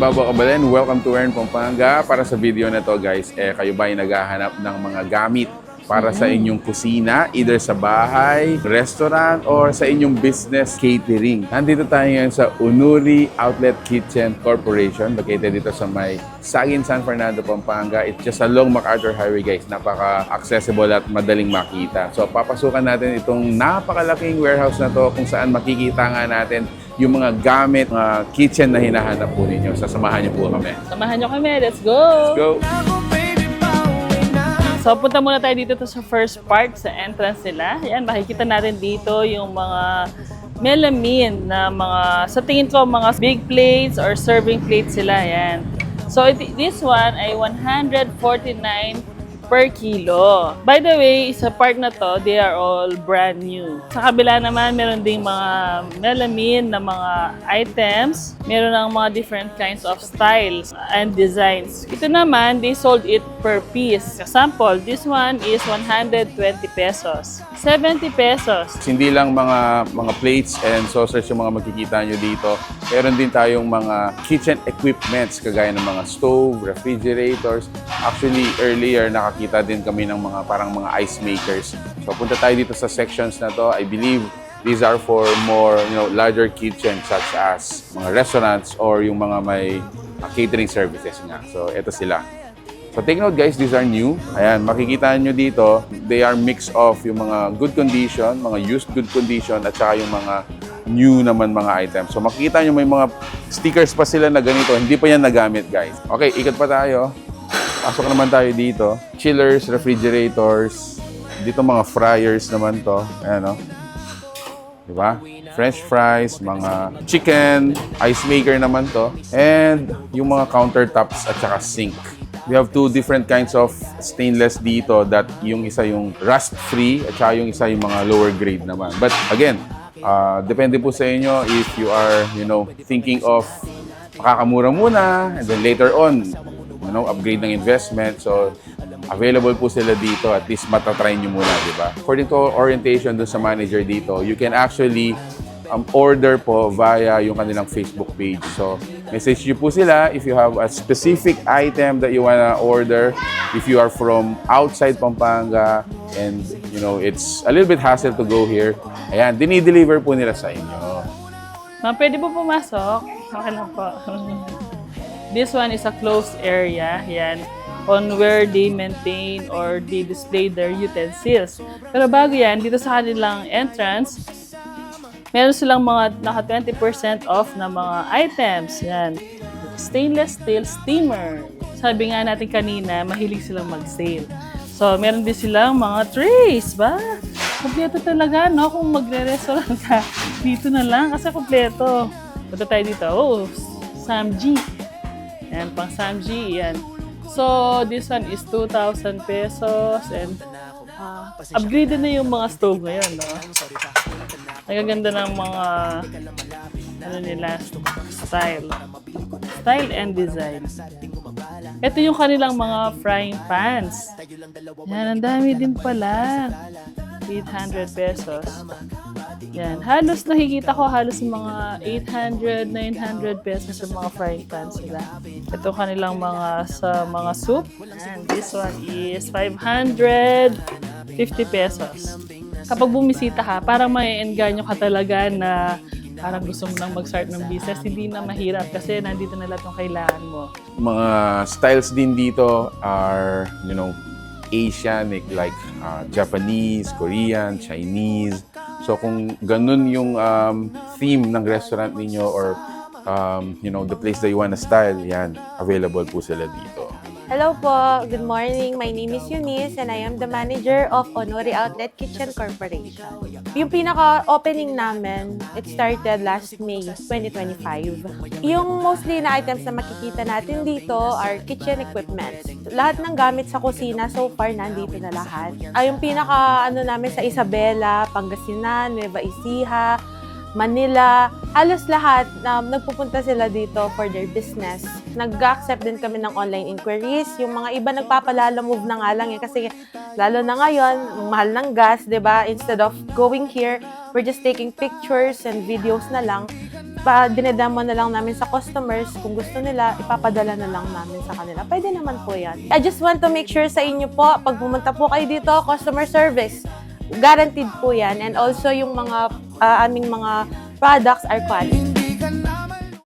Babo Kabalen, welcome to Earn Pampanga. Para sa video na to guys, kayo ba ay naghahanap ng mga gamit para sa inyong kusina, either sa bahay, restaurant, or sa inyong business catering? Nandito tayo ngayon sa Unuri Outlet Kitchen Corporation, located dito sa may Sagin, San Fernando, Pampanga. It's just along MacArthur Highway guys, napaka-accessible at madaling makita. So papasukan natin itong napakalaking warehouse na to kung saan makikita nga natin yung mga gamit, mga kitchen na hinahanap po ninyo. Sasamahan niyo po kami. Samahan niyo kami. Let's go! Let's go! So, punta muna tayo dito sa first part, sa entrance nila. Yan, makikita natin dito yung mga melamine na mga, sa tingin ko, mga big plates or serving plates sila. Yan. So, this one ay 149 per kilo. By the way, sa part na to, they are all brand new. Sa kabila naman, meron ding mga melamine na mga items. Meron ng mga different kinds of styles and designs. Ito naman, they sold it per piece. Example, this one is 120 pesos. 70 pesos. Hindi lang mga plates and saucers yung mga makikita nyo dito. Meron din tayong mga kitchen equipments kagaya ng mga stove, refrigerators. Actually, earlier nakakita din kami ng mga parang mga ice makers. So punta tayo dito sa sections na to. I believe these are for more, larger kitchens such as mga restaurants or yung mga may catering services nga. So ito sila. So take note guys, these are new. Ayan, makikita nyo dito, they are mix of yung mga good condition, mga used good condition, at saka yung mga new naman mga items. So makikita nyo may mga stickers pa sila na ganito, hindi pa yan nagamit guys. Okay, ikot pa tayo. Pasok naman tayo dito. Chillers, refrigerators, dito mga fryers naman to. Ayan o. Diba? French fries, mga chicken, ice maker naman to. And yung mga countertops at saka sink. We have two different kinds of stainless dito that yung isa yung rust-free at saka yung isa yung mga lower grade naman. But again, depende po sa inyo if you are, thinking of makakamura muna and then later on, upgrade ng investment. So, available po sila dito. At least matatry nyo muna, di ba? According to orientation dun sa manager dito, you can actually order po via yung kanilang Facebook page. So, message nyo po sila if you have a specific item that you wanna order. If you are from outside Pampanga and, it's a little bit hassle to go here. Ayan, dinideliver po nila sa inyo. Ma'am, pwede po pumasok? Okay lang po. This one is a closed area. Yan. On where they maintain or they display their utensils. Pero bago yan, dito sa kanilang entrance, meron silang mga naka 20% off na mga items. Yan. Stainless steel steamer. Sabi nga natin kanina, mahilig silang mag-sale. So, meron din silang mga trays, ba? Kompleto talaga, no? Kung magre-restaurant ka, dito na lang kasi kompleto. Punta tayo dito. Oh, Samji. Yan, pang Samji. Yan. So, this one is 2,000 pesos and upgraded na yung mga stove ngayon, no? Nagaganda ng mga nila, style and design. Ito yung kanilang mga frying pans. Yan, ang dami din pala. 800 pesos. Yan, halos nakikita ko halos mga 800, 900 pesos sa mga frying pans sila. Ito kanilang mga soup. And this one is 550 pesos. Kapag bumisita ka, parang mai-engganyo ka talaga na parang gusto mo nang mag-start ng business, hindi na mahirap kasi nandito na lahat ng kailangan mo. Mga styles din dito are, Asian, like Japanese, Korean, Chinese. So kung ganun yung theme ng restaurant ninyo or the place that you wanna style, yan, available po sila dito. Hello po, good morning. My name is Eunice and I am the manager of Unuri Outlet Kitchen Corporation. Yung pinaka-opening namin, it started last May 2025. Yung mostly na items na makikita natin dito are kitchen equipment. Lahat ng gamit sa kusina, so far, nandito na lahat. Yung namin sa Isabela, Pangasinan, Nueva Ecija, Manila, halos lahat nagpupunta sila dito for their business. Nag-accept din kami ng online inquiries. Yung mga iba nagpapalala-move na nga lang kasi lalo na ngayon, mahal ng gas, 'di ba? Instead of going here, we're just taking pictures and videos na lang. dinedemo na lang namin sa customers. Kung gusto nila, ipapadala na lang namin sa kanila. Pwede naman po yan. I just want to make sure sa inyo po, pag pumunta po kayo dito, customer service, guaranteed po yan. And also yung mga aming mga products are quality.